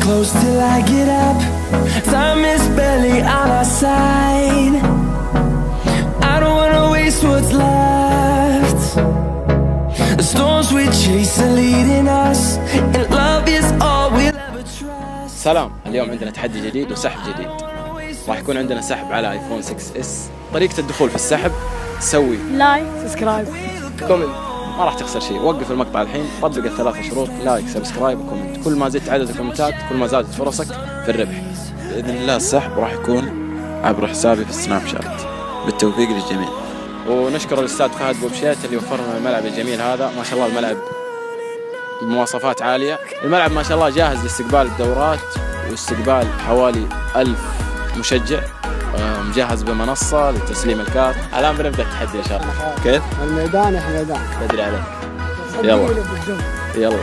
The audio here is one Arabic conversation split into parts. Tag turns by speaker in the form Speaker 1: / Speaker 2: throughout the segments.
Speaker 1: Close till I get up. Time is barely on our side. I don't wanna waste what's left. The storms we chase are leading us, and love is all we'll ever trust.
Speaker 2: سلام، اليوم عندنا تحدي جديد وسحب جديد. راح يكون عندنا سحب على ايفون 6s. طريقة الدخول في السحب: سوي
Speaker 3: لايك، سبسكرايب،
Speaker 2: كومنت. ما راح تخسر شيء. وقف المقطع الحين، طبق الثلاث شروط: لايك، سبسكرايب، وكومنت. كل ما زدت عدد الكومنتات كل ما زادت فرصك في الربح
Speaker 4: بإذن الله. السحب راح يكون عبر حسابي في السناب شات. بالتوفيق للجميع.
Speaker 2: ونشكر الأستاذ فهد بوبشيت اللي وفر لنا الملعب الجميل هذا. ما شاء الله الملعب بمواصفات عالية. الملعب ما شاء الله جاهز لاستقبال الدورات واستقبال حوالي 1000 مشجع. مجهز بمنصة لتسليم الكارت. الآن بنبدأ التحدي إن شاء الله. كيف؟
Speaker 5: الميدان يا حميدان.
Speaker 2: بدري عليك. يلا يلا.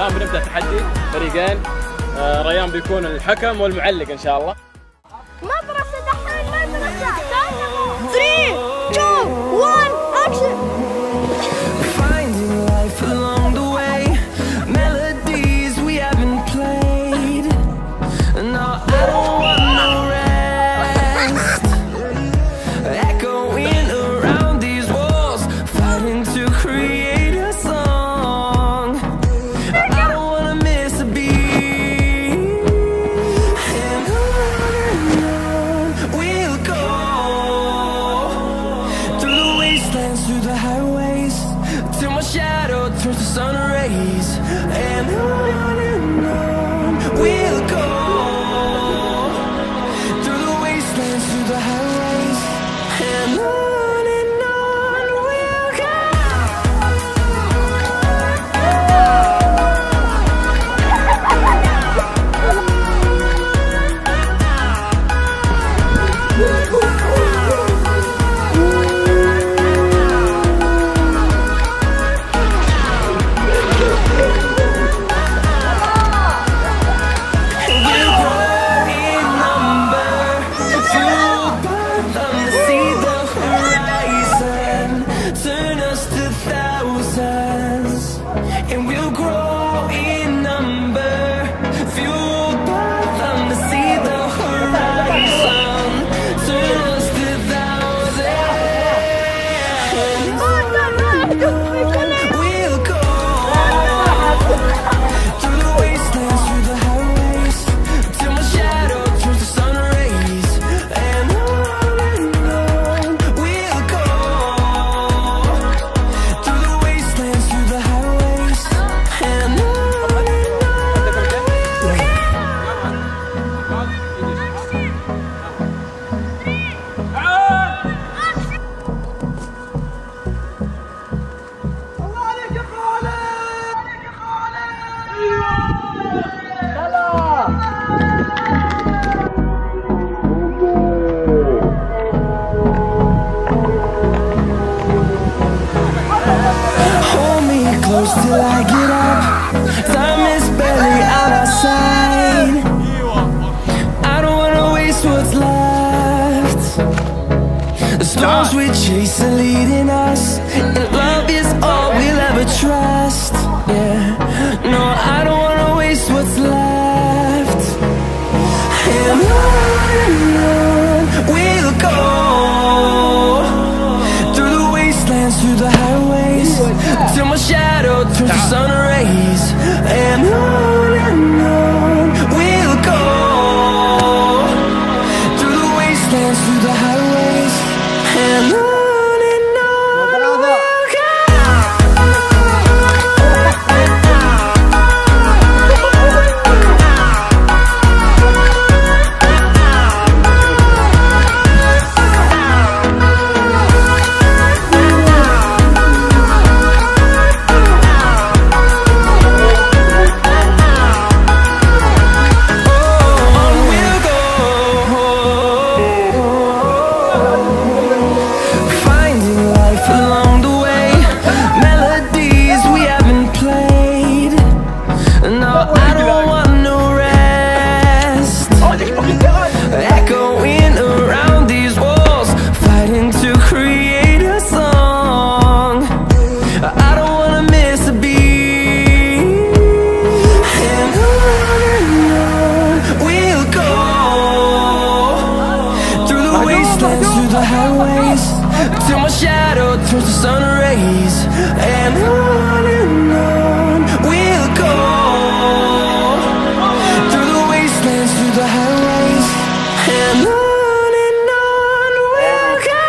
Speaker 2: بنبدأ تحدي فريقين. ريان بيكون الحكم والمعلق ان شاء الله.
Speaker 3: مدرسة دحين مدرسة. 3 2 1 اكشن.
Speaker 1: Finding life along the way, melodies we haven't played. No, I don't want no rest. Echoing around these walls, fighting to create a song. I don't wanna miss a beat. And on we'll go, through the wastelands, through the highways, till my shadow turns to sun rays. And on we'll go, through the wastelands, through the highways. And on we'll go. And we'll grow in number, fueled by them to see the horizon. Turn us to thousands. We'll go through the wastelands, through the highways, till my shadow turns to sun rays. And on we'll go, through the wastelands, through the highways. And on. Hold me close till I get up. Time is barely on our side. I don't wanna waste what's left. The storms we chase are leading us, and love is all we'll ever trust. Yeah, no, I don't wanna waste what's left. And on we'll go, through the wastelands, through the highways, till my shadow turns to sun rays. And on we'll go, through the wastelands, through the highways. And on we'll go. and on we'll go, through the wastelands, through the highways, and on we'll go.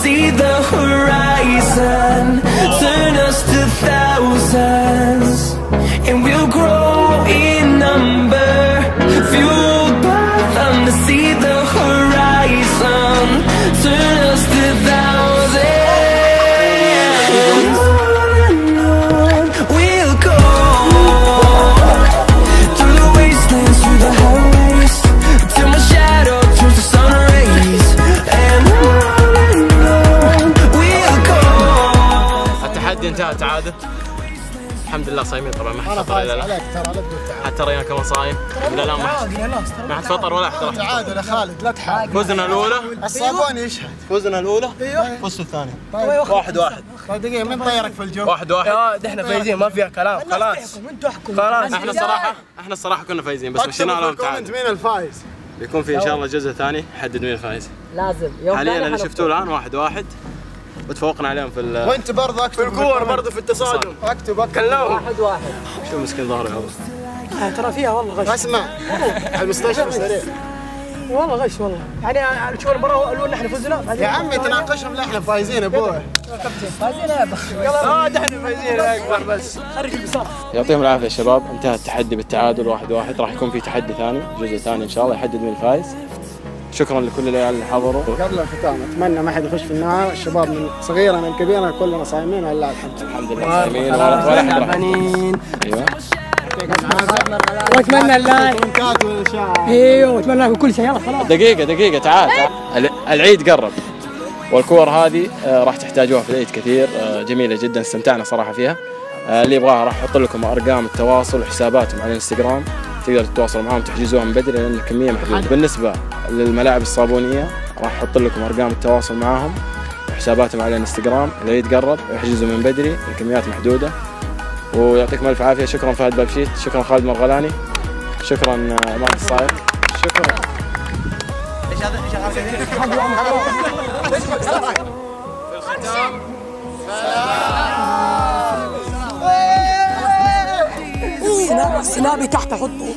Speaker 1: See the horizon, turn us to thousands, and we'll grow in number, fueled by them to see the horizon, turn us to thousands, and on we'll go, through the wastelands, through the highways, till my shadow turns to sun rays, and
Speaker 2: التحدي انتهى تعادل. الحمد لله صايمين طبعا، ما حد فطر الا
Speaker 5: عليك ترى، لا تقول تعادل.
Speaker 2: حتى رينا كمان صايم الى الان ما حد فطر ولا حد راح
Speaker 5: تعادل يا خالد، لا تحاول.
Speaker 2: فزنا الاولى،
Speaker 5: الصابون يشهد.
Speaker 2: فزنا الاولى، فزتوا الثانيه. 1-1.
Speaker 5: طيب دقيقة، مين طيرك في الجو؟
Speaker 2: 1-1.
Speaker 6: احنا فايزين ما فيها كلام، خلاص خلاص.
Speaker 2: احنا الصراحه كنا فايزين، بس مشينا لهم تعادل.
Speaker 5: مين الفايز؟
Speaker 2: بيكون في ان شاء الله جزء ثاني يحدد مين الفايز.
Speaker 6: لازم
Speaker 2: حاليا اللي شفتوه الان 1-1 وتفوقنا عليهم في
Speaker 5: وانت برضه اكتب
Speaker 2: في الكور، برضه في التصادم.
Speaker 5: اكتب
Speaker 2: كلمهم
Speaker 6: 1-1.
Speaker 2: شو مسكين ظهره يا ابو.
Speaker 6: ترى فيها والله غش.
Speaker 5: اسمع، المستشفى سريع
Speaker 6: والله غش والله. يعني شو المره قالوا لنا احنا فزنا
Speaker 5: يا عمي، تناقشهم لا احنا فايزين ابوي.
Speaker 6: فايزين يا بخ.
Speaker 2: دحين فايزين يا اكبر بس.
Speaker 6: خرج البساط.
Speaker 2: يعطيهم العافيه يا شباب، انتهى التحدي بالتعادل 1-1. راح يكون في تحدي ثاني، جزء ثاني ان شاء الله يحدد مين الفايز. شكرا لكل العيال اللي حضروا.
Speaker 5: قبل الختام اتمنى ما حد يخش في النار، الشباب من صغيرنا لكبيرنا كلنا صايمين ولله الحمد.
Speaker 2: الحمد لله صايمين ولا حد راح. ايوه.
Speaker 6: واتمنى اللايك. ايوه واتمنى لكم كل شيء. يلا خلاص.
Speaker 2: دقيقة تعال. العيد قرب والكور هذه راح تحتاجوها في العيد كثير. جميلة جدا، استمتعنا صراحة فيها. اللي يبغاها راح احط لكم ارقام التواصل وحساباتهم على الانستغرام، تقدروا تتواصلوا معهم تحجزوها من بدري لان الكمية محدودة. بالنسبة للملاعب الصابونية راح احط لكم ارقام التواصل معهم وحساباتهم على الانستغرام. العيد قرب، احجزوا من بدري، الكميات محدودة. ويعطيكم الف عافية. شكرا فهد بابشيت، شكرا خالد مرغلاني، شكرا امان الصايغ، شكرا.
Speaker 6: سنابي تحت حطه.